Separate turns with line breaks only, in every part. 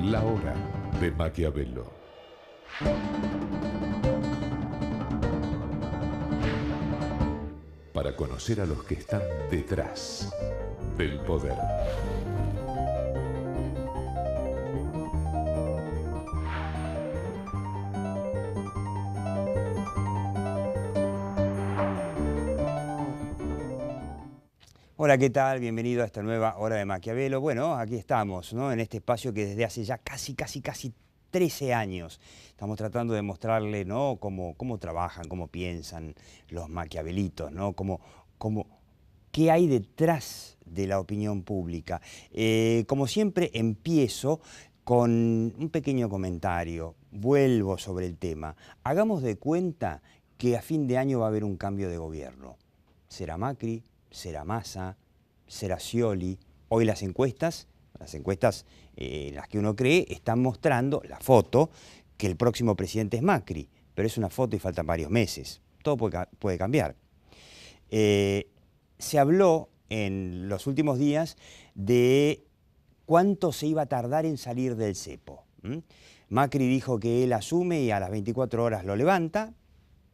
La hora de Maquiavelo. Para conocer a los que están detrás del poder.
Hola, ¿qué tal? Bienvenido a esta nueva hora de Maquiavelo. Bueno, aquí estamos, ¿no? En este espacio que desde hace ya casi 13 años estamos tratando de mostrarle, ¿no? Cómo trabajan, cómo piensan los maquiavelitos, ¿no? ¿Qué hay detrás de la opinión pública? Como siempre, empiezo con un pequeño comentario. Vuelvo sobre el tema. Hagamos de cuenta que a fin de año va a haber un cambio de gobierno. ¿Será Macri? ¿Será Massa? ¿Será Scioli? Hoy las encuestas en las que uno cree están mostrando la foto que el próximo presidente es Macri, pero es una foto y faltan varios meses. Todo puede cambiar. Se habló en los últimos días de cuánto se iba a tardar en salir del cepo. Macri dijo que él asume y a las 24 horas lo levanta.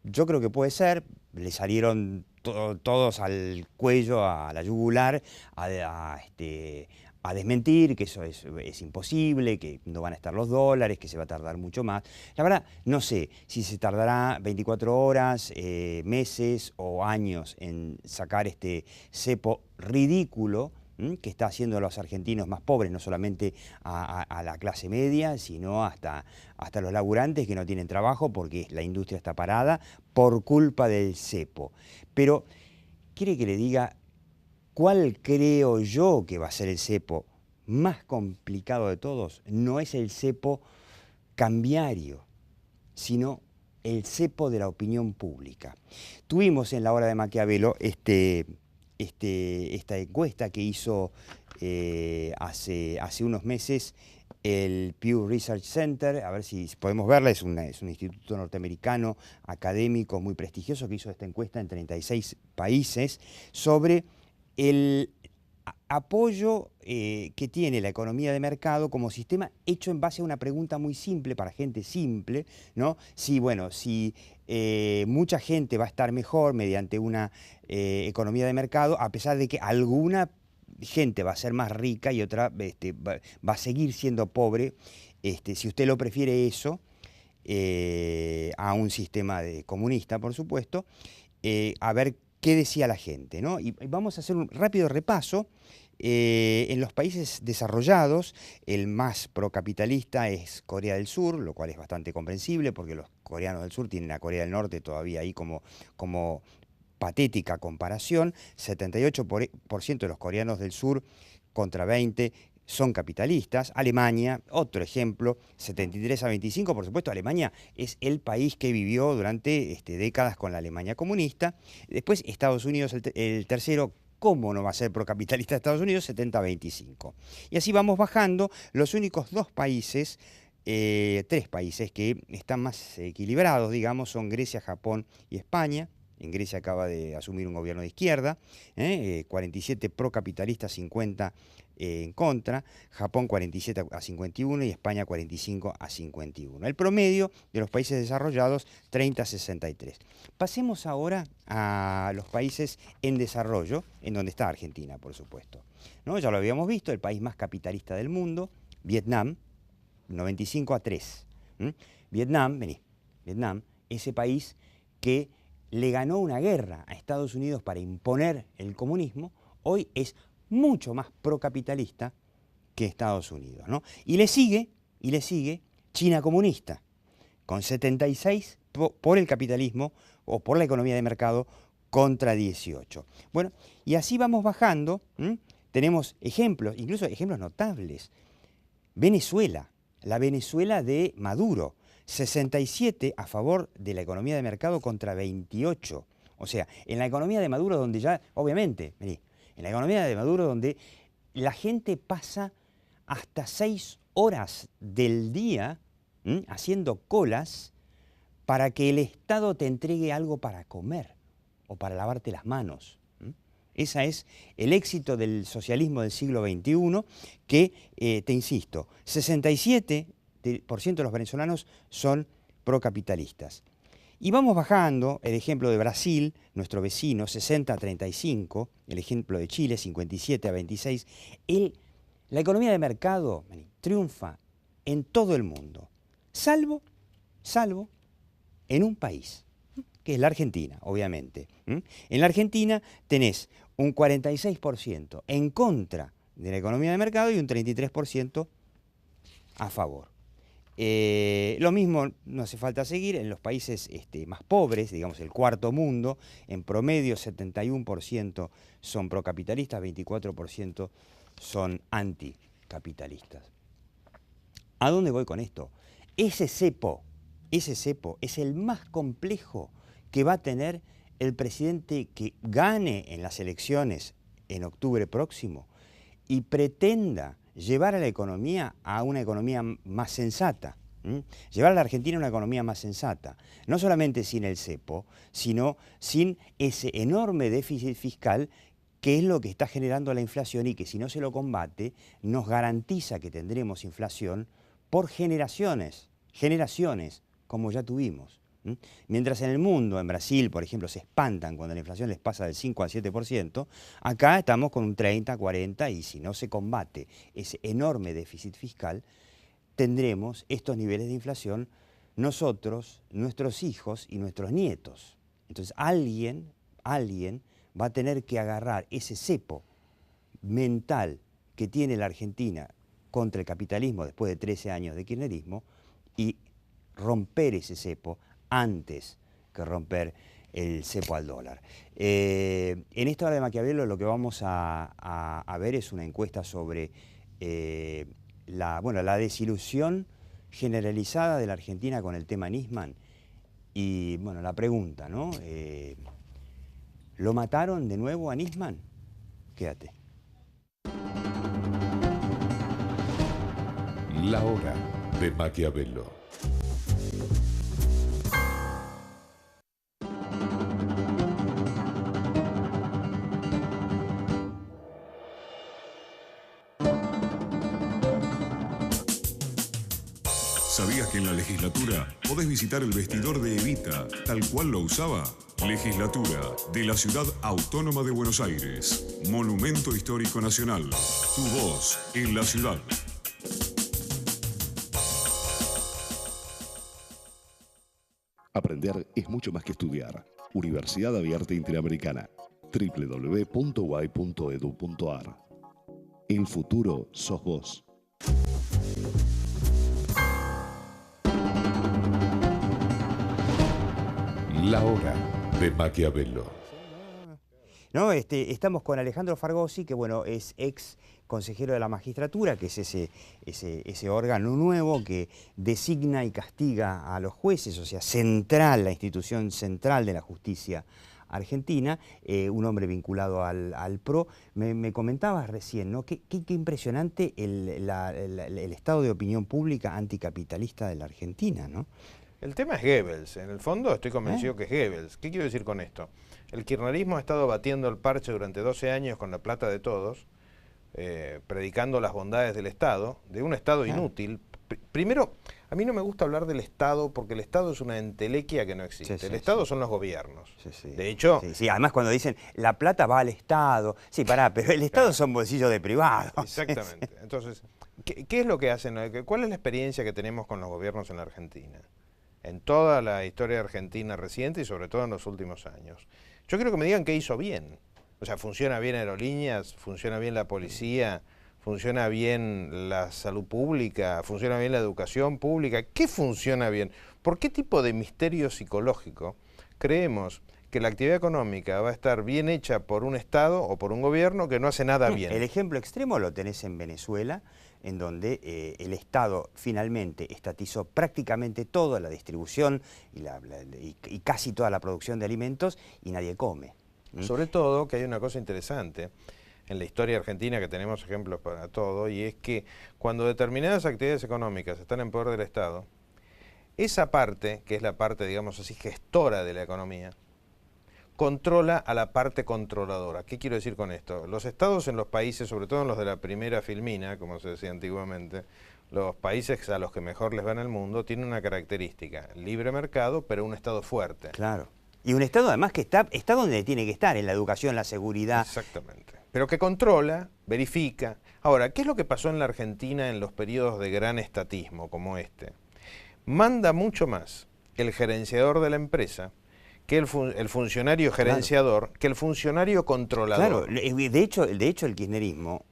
Yo creo que puede ser. Le salieron todos al cuello, a la yugular, a desmentir que eso es imposible, que no van a estar los dólares, que se va a tardar mucho más. La verdad, no sé si se tardará 24 horas, meses o años en sacar este cepo ridículo que está haciendo a los argentinos más pobres, no solamente a la clase media, sino hasta los laburantes que no tienen trabajo porque la industria está parada por culpa del cepo. Pero, ¿quiere que le diga cuál creo yo que va a ser el cepo más complicado de todos? No es el cepo cambiario, sino el cepo de la opinión pública. Tuvimos en la hora de Maquiavelo esta encuesta que hizo hace unos meses el Pew Research Center, a ver si podemos verla, es un instituto norteamericano académico muy prestigioso que hizo esta encuesta en 36 países sobre el apoyo que tiene la economía de mercado como sistema hecho en base a una pregunta muy simple para gente simple, ¿no? Si mucha gente va a estar mejor mediante una economía de mercado, a pesar de que alguna gente va a ser más rica y otra va a seguir siendo pobre, si usted lo prefiere eso, a un sistema comunista, por supuesto, a ver qué decía la gente, ¿no? Y vamos a hacer un rápido repaso. En los países desarrollados, el más procapitalista es Corea del Sur, lo cual es bastante comprensible porque los coreanos del sur tienen a Corea del Norte todavía ahí como patética comparación. 78% de los coreanos del sur contra 20% son capitalistas. Alemania, otro ejemplo, 73-25%, por supuesto, Alemania es el país que vivió durante décadas con la Alemania comunista. Después Estados Unidos, el tercero. ¿Cómo no va a ser procapitalista Estados Unidos? 70-25%. Y así vamos bajando. Los únicos tres países que están más equilibrados, digamos, son Grecia, Japón y España. En Grecia acaba de asumir un gobierno de izquierda, 47 procapitalistas, 50 en contra, Japón 47-51 y España 45-51. El promedio de los países desarrollados 30-63. Pasemos ahora a los países en desarrollo, en donde está Argentina, por supuesto, ¿no? Ya lo habíamos visto, el país más capitalista del mundo, Vietnam, 95-3. Vietnam, ese país que le ganó una guerra a Estados Unidos para imponer el comunismo, hoy es mucho más procapitalista que Estados Unidos, ¿no? Y le sigue China comunista, con 76 por el capitalismo o por la economía de mercado contra 18. Bueno, y así vamos bajando. Tenemos ejemplos, incluso ejemplos notables. Venezuela, la Venezuela de Maduro, 67 a favor de la economía de mercado contra 28. O sea, en la economía de Maduro donde ya, obviamente, en la economía de Maduro donde la gente pasa hasta 6 horas del día haciendo colas para que el Estado te entregue algo para comer o para lavarte las manos. Ese es el éxito del socialismo del siglo XXI que, te insisto, 67% de los venezolanos son procapitalistas. Y vamos bajando, el ejemplo de Brasil, nuestro vecino, 60-35, el ejemplo de Chile, 57-26. La economía de mercado triunfa en todo el mundo, salvo en un país, que es la Argentina, obviamente. En la Argentina tenés un 46% en contra de la economía de mercado y un 33% a favor. Lo mismo, no hace falta seguir, en los países más pobres, digamos el cuarto mundo, en promedio 71% son procapitalistas, 24% son anticapitalistas. ¿A dónde voy con esto? Ese cepo es el más complejo que va a tener el presidente que gane en las elecciones en octubre próximo y pretenda llevar a la economía a una economía más sensata. Llevar a la Argentina a una economía más sensata. No solamente sin el cepo, sino sin ese enorme déficit fiscal que es lo que está generando la inflación y que si no se lo combate nos garantiza que tendremos inflación por generaciones, como ya tuvimos. Mientras en el mundo, en Brasil, por ejemplo, se espantan cuando la inflación les pasa del 5 al 7%, acá estamos con un 30, 40 y si no se combate ese enorme déficit fiscal, tendremos estos niveles de inflación nosotros, nuestros hijos y nuestros nietos. Entonces alguien va a tener que agarrar ese cepo mental que tiene la Argentina contra el capitalismo después de 13 años de kirchnerismo y romper ese cepo antes que romper el cepo al dólar. En esta hora de Maquiavelo lo que vamos a ver es una encuesta sobre la desilusión generalizada de la Argentina con el tema Nisman. Y bueno, la pregunta, ¿no? ¿Lo mataron de nuevo a Nisman? Quédate.
La hora de Maquiavelo.
¿Sabías que en la legislatura podés visitar el vestidor de Evita, tal cual lo usaba? Legislatura de la Ciudad Autónoma de Buenos Aires. Monumento Histórico Nacional. Tu voz en la ciudad.
Aprender es mucho más que estudiar. Universidad Abierta Interamericana. www.uay.edu.ar. El futuro sos vos.
La hora de Maquiavelo.
No, estamos con Alejandro Fargosi, que bueno, es ex consejero de la magistratura, que es ese órgano nuevo que designa y castiga a los jueces, o sea, central, la institución central de la justicia argentina, un hombre vinculado al PRO. Me comentabas recién, ¿no? Qué impresionante el estado de opinión pública anticapitalista de la Argentina, ¿no?
El tema es Goebbels. En el fondo estoy convencido que es Goebbels. ¿Qué quiero decir con esto? El kirchnerismo ha estado batiendo el parche durante 12 años con la plata de todos, predicando las bondades del Estado, de un Estado inútil. Primero, a mí no me gusta hablar del Estado porque el Estado es una entelequia que no existe. El Estado son los gobiernos. De hecho...
Sí, además cuando dicen la plata va al Estado, sí, pero el Estado son bolsillos de privados.
Exactamente. Entonces, ¿qué es lo que hacen? ¿Cuál es la experiencia que tenemos con los gobiernos en la Argentina? En toda la historia argentina reciente y sobre todo en los últimos años. Yo quiero que me digan qué hizo bien. O sea, ¿funciona bien Aerolíneas? ¿Funciona bien la policía? ¿Funciona bien la salud pública? ¿Funciona bien la educación pública? ¿Qué funciona bien? ¿Por qué tipo de misterio psicológico creemos que la actividad económica va a estar bien hecha por un Estado o por un gobierno que no hace nada bien?
El ejemplo extremo lo tenés en Venezuela, en donde el Estado finalmente estatizó prácticamente toda la distribución y casi toda la producción de alimentos y nadie come.
Sobre todo que hay una cosa interesante en la historia argentina, que tenemos ejemplos para todo, y es que cuando determinadas actividades económicas están en poder del Estado, esa parte, que es la parte, digamos así, gestora de la economía, controla a la parte controladora. ¿Qué quiero decir con esto? Los estados en los países, sobre todo en los de la primera filmina, como se decía antiguamente, los países a los que mejor les va en el mundo, tienen una característica, libre mercado, pero un estado fuerte.
Claro. Y un Estado además que está donde tiene que estar, en la educación, la seguridad.
Exactamente. Pero que controla, verifica. Ahora, ¿qué es lo que pasó en la Argentina en los periodos de gran estatismo como este? Manda mucho más el gerenciador de la empresa que el funcionario gerenciador, que el funcionario controlador.
Claro, de hecho el kirchnerismo,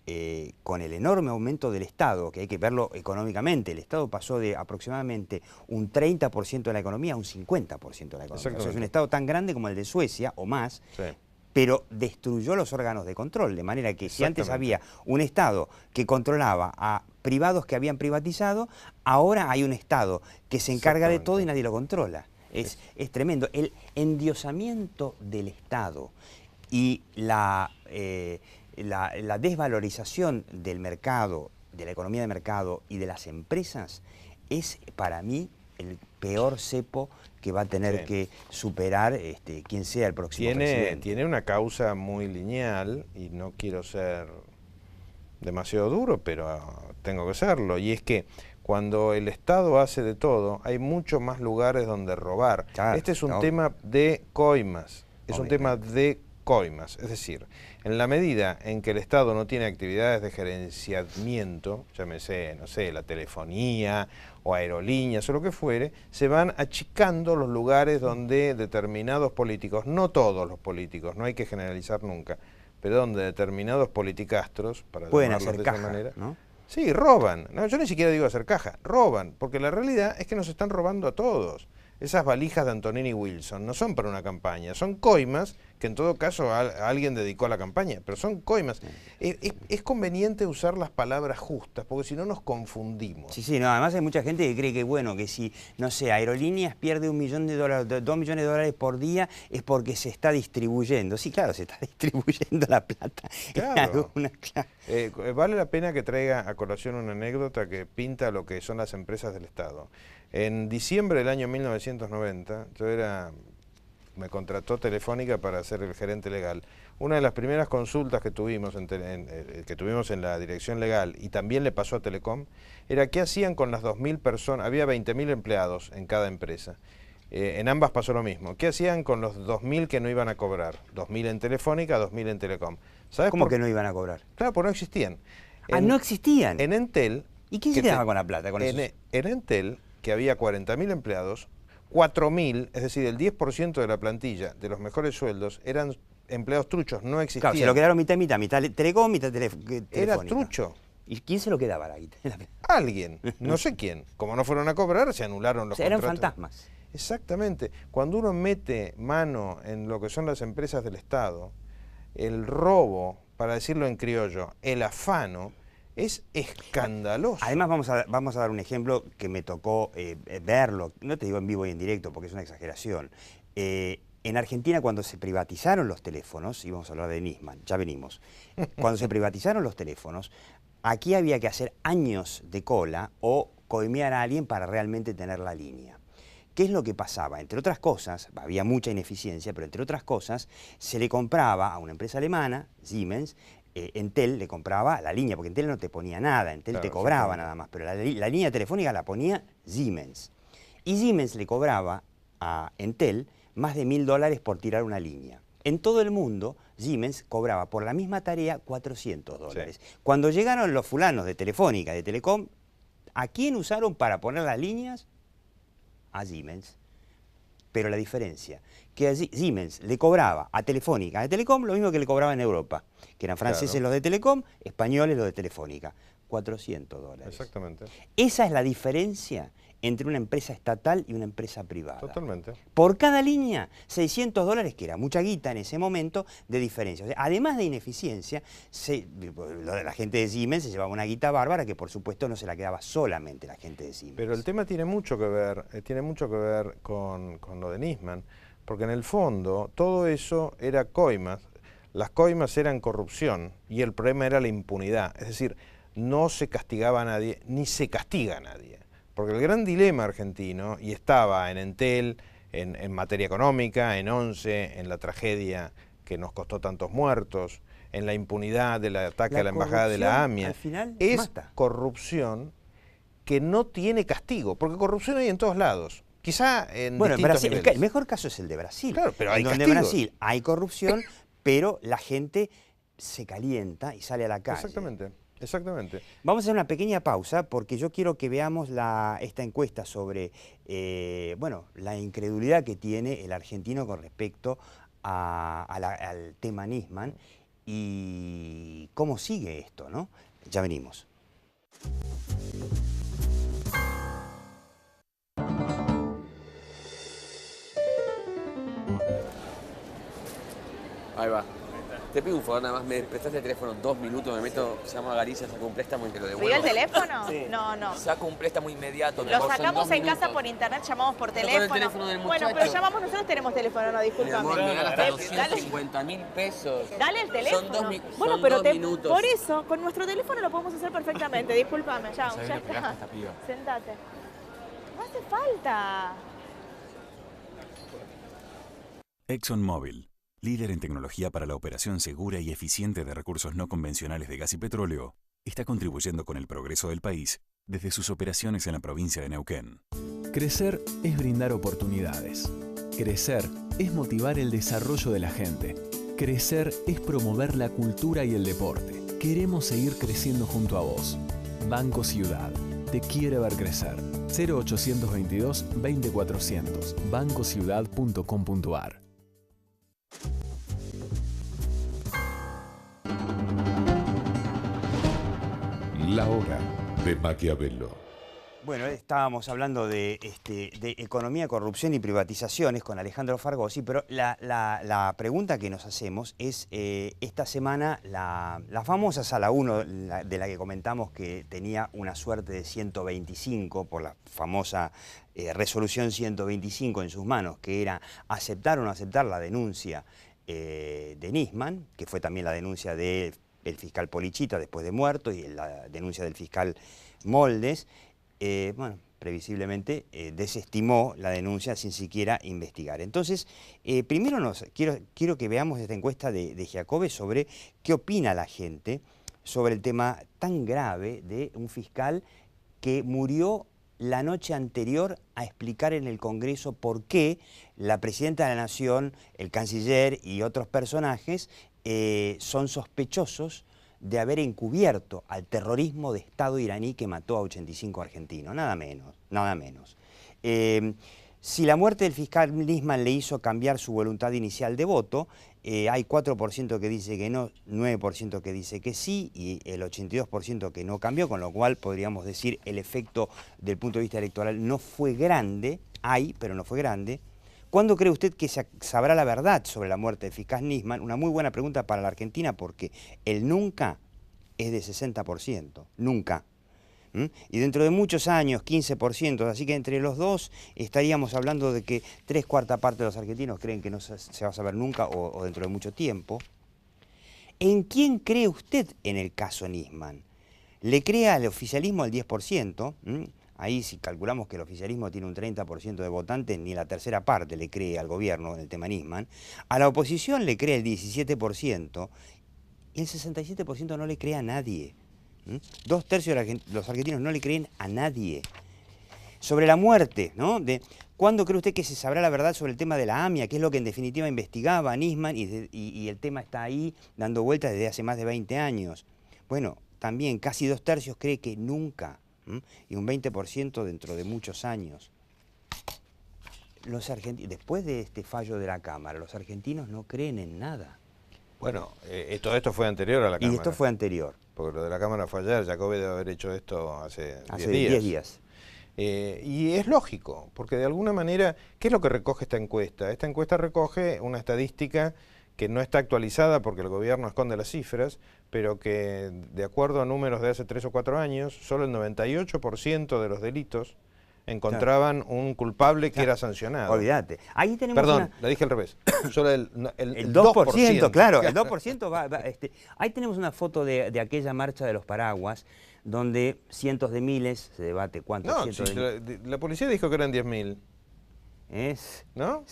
con el enorme aumento del Estado, que hay que verlo económicamente, el Estado pasó de aproximadamente un 30% de la economía a un 50% de la economía. O sea, es un Estado tan grande como el de Suecia o más,
Sí.
pero destruyó los órganos de control, de manera que si antes había un Estado que controlaba a privados que habían privatizado, ahora hay un Estado que se encarga de todo y nadie lo controla. Es tremendo. El endiosamiento del Estado y la desvalorización del mercado, de la economía de mercado y de las empresas es para mí el peor cepo que va a tener que superar quien sea el próximo presidente.
Tiene una causa muy lineal y no quiero ser demasiado duro, pero tengo que serlo, y es que cuando el Estado hace de todo, hay muchos más lugares donde robar.
Claro,
este es un tema de coimas, es un tema de coimas, es decir, en la medida en que el Estado no tiene actividades de gerenciamiento, llámese, no sé, la telefonía o aerolíneas o lo que fuere, se van achicando los lugares donde determinados políticos, no todos los políticos, no hay que generalizar nunca, pero donde determinados politicastros, para
pueden
llamarlos
hacer
de esa
caja,
manera,
¿no?
Sí, roban. No, yo ni siquiera digo hacer caja, roban, porque la realidad es que nos están robando a todos. Esas valijas de Antonini Wilson no son para una campaña, son coimas que en todo caso alguien dedicó a la campaña, pero son coimas. Es conveniente usar las palabras justas, porque si no nos confundimos.
Sí, no, además hay mucha gente que cree que, bueno, que si, no sé, Aerolíneas pierde $1 millón, $2 millones de dólares por día es porque se está distribuyendo. Sí, claro, se está distribuyendo la plata.
Claro. Vale la pena que traiga a colación una anécdota que pinta lo que son las empresas del Estado. En diciembre del año 1990, me contrató Telefónica para ser el gerente legal. Una de las primeras consultas que tuvimos en la dirección legal, y también le pasó a Telecom, era qué hacían con las 2.000 personas, había 20.000 empleados en cada empresa. En ambas pasó lo mismo. ¿Qué hacían con los 2.000 que no iban a cobrar? 2.000 en Telefónica, 2.000 en Telecom. ¿Sabes
¿Cómo que no iban a cobrar?
Claro, porque no existían.
No existían.
En Entel...
¿Y quién se quedaba con la plata? Con
en Entel, que había 40.000 empleados, 4.000, es decir, el 10% de la plantilla de los mejores sueldos eran empleados truchos, no existían.
Claro, se lo quedaron mitad y mitad Telecom, mitad Telefónica.
Era trucho.
¿Y quién se lo quedaba la guita?
Alguien, no sé quién. Como no fueron a cobrar, se anularon los contratos.
Eran fantasmas.
Exactamente. Cuando uno mete mano en lo que son las empresas del Estado, el robo, para decirlo en criollo, el afano, es escandaloso.
Además vamos a dar un ejemplo que me tocó verlo, no te digo en vivo y en directo porque es una exageración. En Argentina cuando se privatizaron los teléfonos, y vamos a hablar de Nisman, ya venimos, cuando se privatizaron los teléfonos, aquí había que hacer años de cola o coimear a alguien para realmente tener la línea. ¿Qué es lo que pasaba? Entre otras cosas, había mucha ineficiencia, pero entre otras cosas, se le compraba a una empresa alemana, Siemens, Entel le compraba la línea, porque Entel no te ponía nada, Entel te cobraba nada más, pero la línea telefónica la ponía Siemens. Y Siemens le cobraba a Entel más de $1.000 por tirar una línea. En todo el mundo, Siemens cobraba por la misma tarea $400. Sí. Cuando llegaron los fulanos de Telefónica, de Telecom, ¿a quién usaron para poner las líneas? A Siemens. Pero la diferencia, que a Siemens le cobraba a Telefónica, a Telecom, lo mismo que le cobraba en Europa, que eran franceses los de Telecom, españoles los de Telefónica, $400.
Exactamente.
Esa es la diferencia entre una empresa estatal y una empresa privada.
Totalmente.
Por cada línea, $600, que era mucha guita en ese momento, de diferencia. O sea, además de ineficiencia, la gente de Siemens se llevaba una guita bárbara que por supuesto no se la quedaba solamente la gente de Siemens.
Pero el tema tiene mucho que ver con lo de Nisman, porque en el fondo todo eso era coimas. Las coimas eran corrupción y el problema era la impunidad. Es decir, no se castigaba a nadie, ni se castiga a nadie. Porque el gran dilema argentino, y estaba en Entel, en materia económica, en 11, en la tragedia que nos costó tantos muertos, en la impunidad del ataque a la embajada de la AMIA.
Al final
es
mata.
corrupción que no tiene castigo, porque corrupción hay en todos lados. Quizá en
Bueno, en
distintos
Brasil,
niveles.
el mejor caso es el de Brasil.
Claro, pero hay
en donde
castigos.
en Brasil hay corrupción, pero la gente se calienta y sale a la calle.
Exactamente, exactamente.
Vamos a hacer una pequeña pausa porque yo quiero que veamos esta encuesta sobre bueno, la incredulidad que tiene el argentino con respecto al tema Nisman y cómo sigue esto, ¿no? Ya venimos.
Ahí va. Te pido un favor, nada más, me prestaste el teléfono 2 minutos, me meto, se llama Galicia, saco un préstamo y te lo devuelvo.
¿Pidió el teléfono?
Sí.
No, no.
Saco un préstamo inmediato.
Lo sacamos en casa por internet, llamamos por
Pero
teléfono.
con el teléfono del
Bueno,
muchacho.
pero llamamos, nosotros tenemos teléfono, no,
Mi
discúlpame.
amor, me dan hasta
Dale,
250.000 pesos.
dale el teléfono.
Son dos,
bueno,
son
pero
dos minutos.
por eso, con nuestro teléfono lo podemos hacer perfectamente, discúlpame. Chao,
¿Sabés
ya
lo que gasta
está.
esta piba?
Sentate. No hace falta.
ExxonMobil, líder en tecnología para la operación segura y eficiente de recursos no convencionales de gas y petróleo, está contribuyendo con el progreso del país desde sus operaciones en la provincia de Neuquén.
Crecer es brindar oportunidades. Crecer es motivar el desarrollo de la gente. Crecer es promover la cultura y el deporte. Queremos seguir creciendo junto a vos. Banco Ciudad. Te quiere ver crecer. 0822 20400. bancociudad.com.ar.
La hora de Maquiavelo.
Bueno, estábamos hablando de economía, corrupción y privatizaciones con Alejandro Fargosi, pero la pregunta que nos hacemos es, esta semana, la famosa Sala 1, de la que comentamos que tenía una suerte de 125 por la famosa resolución 125 en sus manos, que era aceptar o no aceptar la denuncia de Nisman, que fue también la denuncia del fiscal Polichita después de muerto y la denuncia del fiscal Moldes. Bueno, previsiblemente desestimó la denuncia sin siquiera investigar. Entonces, primero quiero que veamos esta encuesta de Giacobbe sobre qué opina la gente sobre el tema tan grave de un fiscal que murió la noche anterior a explicar en el Congreso por qué la Presidenta de la Nación, el Canciller y otros personajes son sospechosos de haber encubierto al terrorismo de Estado iraní que mató a 85 argentinos, nada menos, nada menos. Si la muerte del fiscal Nisman le hizo cambiar su voluntad inicial de voto, hay 4% que dice que no, 9% que dice que sí y el 82% que no cambió, con lo cual podríamos decir el efecto del punto de vista electoral no fue grande, hay, pero no fue grande. ¿Cuándo cree usted que se sabrá la verdad sobre la muerte del fiscal Nisman? Una muy buena pregunta para la Argentina porque el nunca es de 60%, nunca. Y dentro de muchos años, 15%, así que entre los dos estaríamos hablando de que 3/4 parte de los argentinos creen que no se va a saber nunca o dentro de mucho tiempo. ¿En quién cree usted en el caso Nisman? ¿Le cree al oficialismo al 10%? Ahí si calculamos que el oficialismo tiene un 30% de votantes, ni la tercera parte le cree al gobierno en el tema Nisman. A la oposición le cree el 17% y el 67% no le cree a nadie. 2/3 de los argentinos no le creen a nadie. Sobre la muerte, ¿no? ¿Cuándo cree usted que se sabrá la verdad sobre el tema de la AMIA, que es lo que en definitiva investigaba Nisman y el tema está ahí dando vueltas desde hace más de 20 años? Bueno, también casi 2/3 cree que nunca. Y un 20% dentro de muchos años. Los argentinos, después de este fallo de la Cámara, los argentinos no creen en nada.
Bueno, todo esto fue anterior a la Cámara.
Y esto fue anterior.
Porque lo de la Cámara fue ayer, Giacobbe debe haber hecho esto hace
10 días.
Y es lógico, porque de alguna manera, ¿qué es lo que recoge esta encuesta? Esta encuesta recoge una estadística que no está actualizada porque el gobierno esconde las cifras, pero que de acuerdo a números de hace 3 o 4 años, solo el 98% de los delitos encontraban un culpable que era sancionado.
Olvídate. Ahí tenemos
Perdón, la dije al revés. Solo el
2%, claro, el 2% va ahí tenemos una foto de aquella marcha de los paraguas, donde cientos de miles, se debate cuántos
No,
cientos
sí,
de miles.
la policía dijo que eran 10.000. ¿No?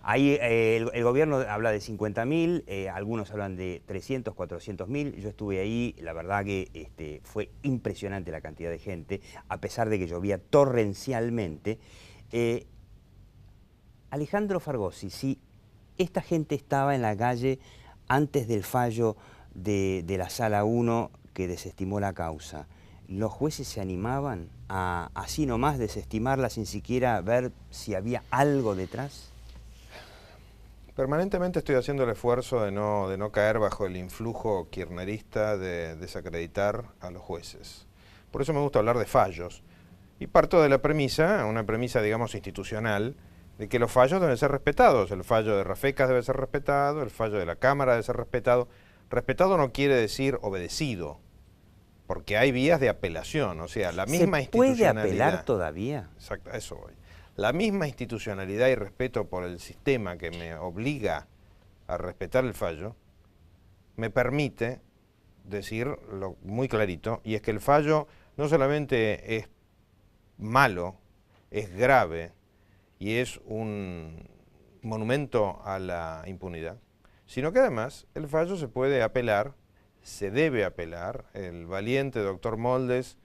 Ahí el gobierno habla de 50.000, algunos hablan de 300, 400.000. Yo estuve ahí, la verdad que fue impresionante la cantidad de gente, a pesar de que llovía torrencialmente. Alejandro Fargosi, si esta gente estaba en la calle antes del fallo de la Sala 1 que desestimó la causa, ¿los jueces se animaban a así nomás desestimarla sin siquiera ver si había algo detrás?
Permanentemente estoy haciendo el esfuerzo de no caer bajo el influjo kirchnerista de desacreditar a los jueces. Por eso me gusta hablar de fallos. Y parto de la premisa, una premisa digamos institucional, de que los fallos deben ser respetados. El fallo de Rafecas debe ser respetado, el fallo de la Cámara debe ser respetado. Respetado no quiere decir obedecido, porque hay vías de apelación, o sea, la misma institucionalidad.
¿Se puede apelar todavía?
Exacto, a eso voy. La misma institucionalidad y respeto por el sistema que me obliga a respetar el fallo, me permite decirlo muy clarito, y es que el fallo no solamente es malo, es grave y es un monumento a la impunidad, sino que además el fallo se puede apelar, se debe apelar. El valiente doctor Moldes,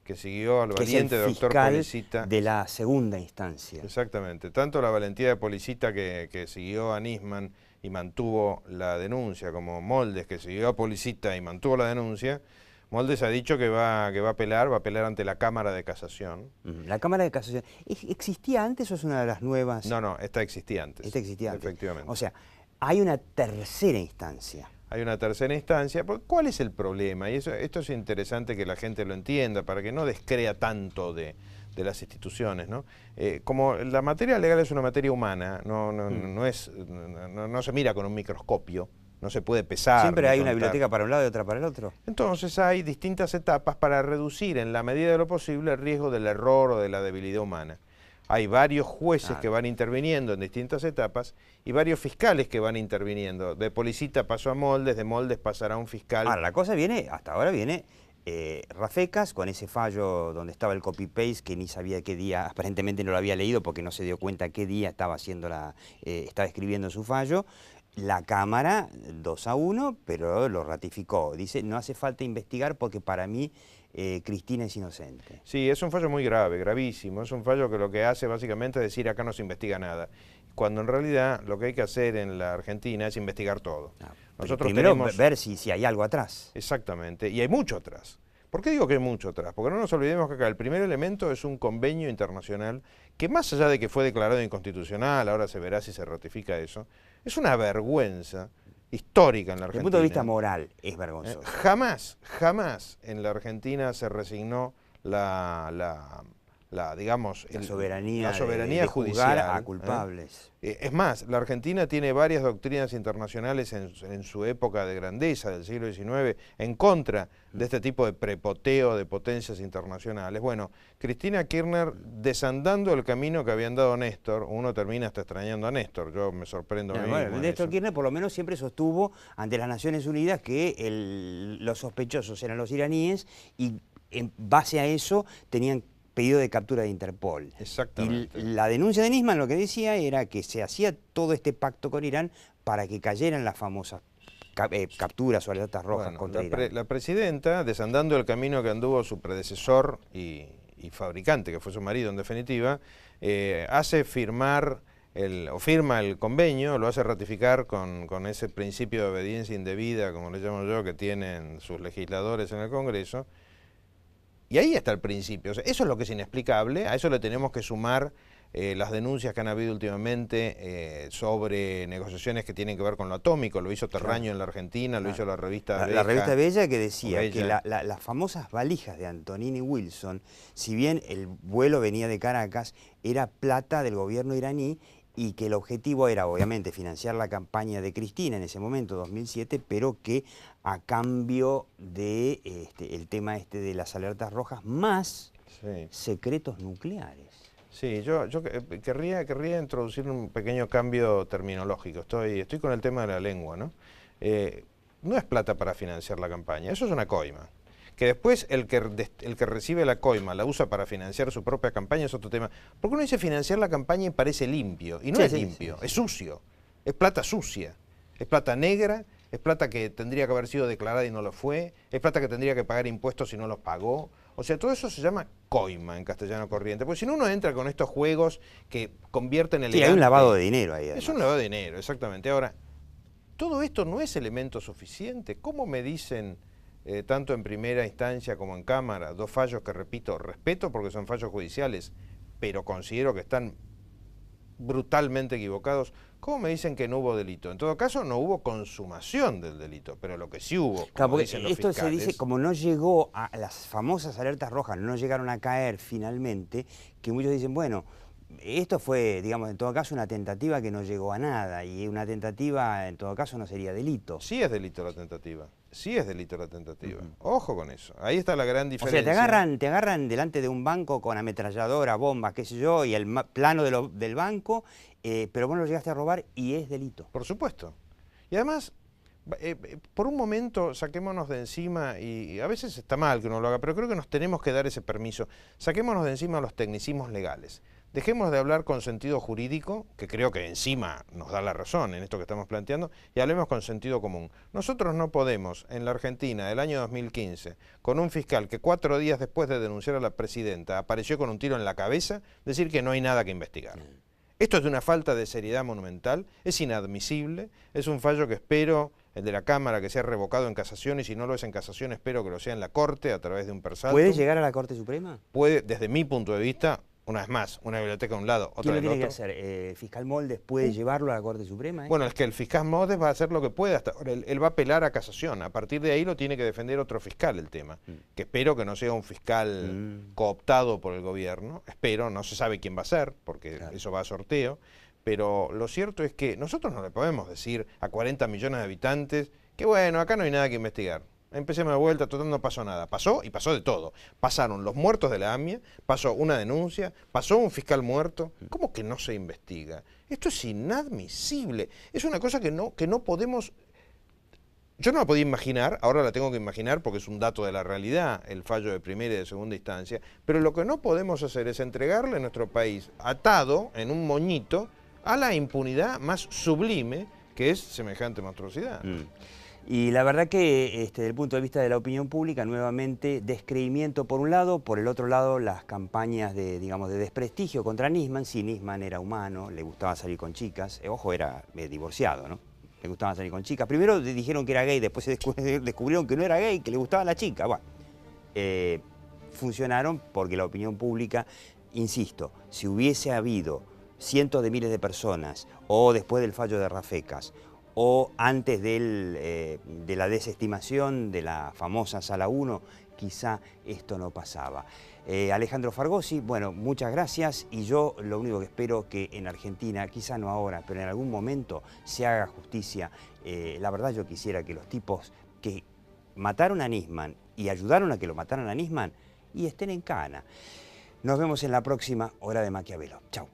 que siguió al valiente doctor Policita.
De la segunda instancia.
Exactamente. Tanto la valentía de Policita que siguió a Nisman y mantuvo la denuncia, como Moldes, que siguió a Policita y mantuvo la denuncia. Moldes ha dicho que va a apelar ante la Cámara de Casación.
La Cámara de Casación. ¿Existía antes o es una de las nuevas?
No, esta existía antes.
Esta existía antes.
Efectivamente.
O sea, hay una tercera instancia.
Hay una tercera instancia. ¿Cuál es el problema? Y esto es interesante que la gente lo entienda para que no descrea tanto de las instituciones, ¿no? Como la materia legal es una materia humana, no se mira con un microscopio, no se puede pesar.
Siempre hay una biblioteca para un lado y otra para el otro.
Entonces hay distintas etapas para reducir en la medida de lo posible el riesgo del error o de la debilidad humana. Hay varios jueces que van interviniendo en distintas etapas y varios fiscales que van interviniendo. De Policita pasó a Moldes, de Moldes pasará a un fiscal.
Ahora, la cosa viene, hasta ahora viene Rafecas con ese fallo donde estaba el copy-paste que ni sabía qué día, aparentemente no lo había leído porque no se dio cuenta qué día estaba estaba escribiendo su fallo. La Cámara 2-1, pero lo ratificó. Dice, no hace falta investigar porque para mí Cristina es inocente.
Sí, es un fallo muy grave, gravísimo. Es un fallo que lo que hace básicamente es decir acá no se investiga nada. Cuando en realidad lo que hay que hacer en la Argentina es investigar todo. Nosotros
primero ver si hay algo atrás.
Exactamente, y hay mucho atrás. ¿Por qué digo que hay mucho atrás? Porque no nos olvidemos que acá el primer elemento es un convenio internacional que más allá de que fue declarado inconstitucional, ahora se verá si se ratifica eso, es una vergüenza histórica en la Argentina.
Desde el punto de vista moral es vergonzoso.
Jamás en la Argentina se resignó la soberanía
de
judicial
a culpables.
Es más, la Argentina tiene varias doctrinas internacionales en su época de grandeza del siglo XIX en contra de este tipo de prepoteo de potencias internacionales. Bueno, Cristina Kirchner desandando el camino que había andado Néstor, uno termina hasta extrañando a Néstor, yo me sorprendo a mí.
Bueno, Néstor Kirchner por lo menos siempre sostuvo ante las Naciones Unidas que los sospechosos eran los iraníes y en base a eso tenían pedido de captura de Interpol.
Exactamente.
Y la denuncia de Nisman lo que decía era que se hacía todo este pacto con Irán para que cayeran las famosas capturas o alertas rojas contra Irán.
La presidenta, desandando el camino que anduvo su predecesor y fabricante, que fue su marido en definitiva, hace firma el convenio, lo hace ratificar con ese principio de obediencia indebida, como le llamo yo, que tienen sus legisladores en el Congreso. Y ahí está el principio. O sea, eso es lo que es inexplicable. A eso le tenemos que sumar las denuncias que han habido últimamente sobre negociaciones que tienen que ver con lo atómico. Lo hizo Terraño en la Argentina, lo hizo la revista Bella.
La revista Bella que decía que las famosas valijas de Antonini Wilson, si bien el vuelo venía de Caracas, era plata del gobierno iraní y que el objetivo era obviamente financiar la campaña de Cristina en ese momento, 2007, pero que a cambio de el tema de las alertas rojas más secretos nucleares.
Sí, yo querría introducir un pequeño cambio terminológico. Estoy con el tema de la lengua, ¿no? No es plata para financiar la campaña, eso es una coima. Que después el que recibe la coima la usa para financiar su propia campaña es otro tema. Porque uno dice financiar la campaña y parece limpio, y no es limpio, es sucio, es plata sucia, es plata negra, es plata que tendría que haber sido declarada y no lo fue, es plata que tendría que pagar impuestos y no los pagó. O sea, todo eso se llama coima en castellano corriente, porque si no uno entra con estos juegos que convierten el...
Sí, hay un lavado de dinero ahí.
Es un lavado de dinero, exactamente. Ahora, todo esto no es elemento suficiente. ¿Cómo me dicen, tanto en primera instancia como en Cámara, dos fallos que, repito, respeto porque son fallos judiciales, pero considero que están brutalmente equivocados? ¿Cómo me dicen que no hubo delito? En todo caso, no hubo consumación del delito, pero lo que sí hubo, como dicen los fiscales...
Esto se dice, como no llegó a las famosas alertas rojas, no llegaron a caer finalmente, que muchos dicen, bueno, esto fue, digamos, en todo caso una tentativa que no llegó a nada, y una tentativa, en todo caso, no sería delito.
Sí es delito la tentativa, sí es delito la tentativa. Ojo con eso, ahí está la gran diferencia.
O sea, te agarran delante de un banco con ametralladora, bombas, qué sé yo, y el plano del banco, pero vos lo llegaste a robar y es delito.
Por supuesto. Y además, por un momento saquémonos de encima, y a veces está mal que uno lo haga, pero creo que nos tenemos que dar ese permiso, saquémonos de encima los tecnicismos legales. Dejemos de hablar con sentido jurídico, que creo que encima nos da la razón en esto que estamos planteando, y hablemos con sentido común. Nosotros no podemos, en la Argentina del año 2015, con un fiscal que 4 días después de denunciar a la presidenta apareció con un tiro en la cabeza, decir que no hay nada que investigar. Esto es de una falta de seriedad monumental, es inadmisible, es un fallo que espero, el de la Cámara, que sea revocado en casación, y si no lo es en casación, espero que lo sea en la Corte a través de un persaltum.
¿Puede llegar a la Corte Suprema?
Puede, desde mi punto de vista, una vez más, una biblioteca de un lado, otra del otro.
¿Quién lo tiene que hacer? ¿El fiscal Moldes puede llevarlo a la Corte Suprema?
Bueno, es que el fiscal Moldes va a hacer lo que pueda. Hasta ahora él va a apelar a casación. A partir de ahí lo tiene que defender otro fiscal el tema. Que espero que no sea un fiscal cooptado por el gobierno. Espero, no se sabe quién va a ser, porque eso va a sorteo. Pero lo cierto es que nosotros no le podemos decir a 40 millones de habitantes que bueno, acá no hay nada que investigar. Empecemos de vuelta, total no pasó nada. Pasó y pasó de todo. Pasaron los muertos de la AMIA, pasó una denuncia, pasó un fiscal muerto. ¿Cómo que no se investiga? Esto es inadmisible. Es una cosa que no podemos... Yo no la podía imaginar, ahora la tengo que imaginar porque es un dato de la realidad, el fallo de primera y de segunda instancia, pero lo que no podemos hacer es entregarle a nuestro país atado en un moñito a la impunidad más sublime que es semejante monstruosidad.
Y la verdad que desde el punto de vista de la opinión pública, nuevamente descreimiento por un lado, por el otro lado las campañas de, digamos, de desprestigio contra Nisman. Sí, Nisman era humano, le gustaba salir con chicas, ojo, era divorciado, ¿no? Le gustaba salir con chicas. Primero dijeron que era gay, después se descubrieron que no era gay, que le gustaba la chica. Bueno, funcionaron porque la opinión pública, insisto, si hubiese habido cientos de miles de personas, o después del fallo de Rafecas, o antes de la desestimación de la famosa Sala 1, quizá esto no pasaba. Alejandro Fargosi, bueno, muchas gracias, y yo lo único que espero que en Argentina, quizá no ahora, pero en algún momento se haga justicia. La verdad yo quisiera que los tipos que mataron a Nisman y ayudaron a que lo mataran a Nisman y estén en cana. Nos vemos en la próxima Hora de Maquiavelo. Chau.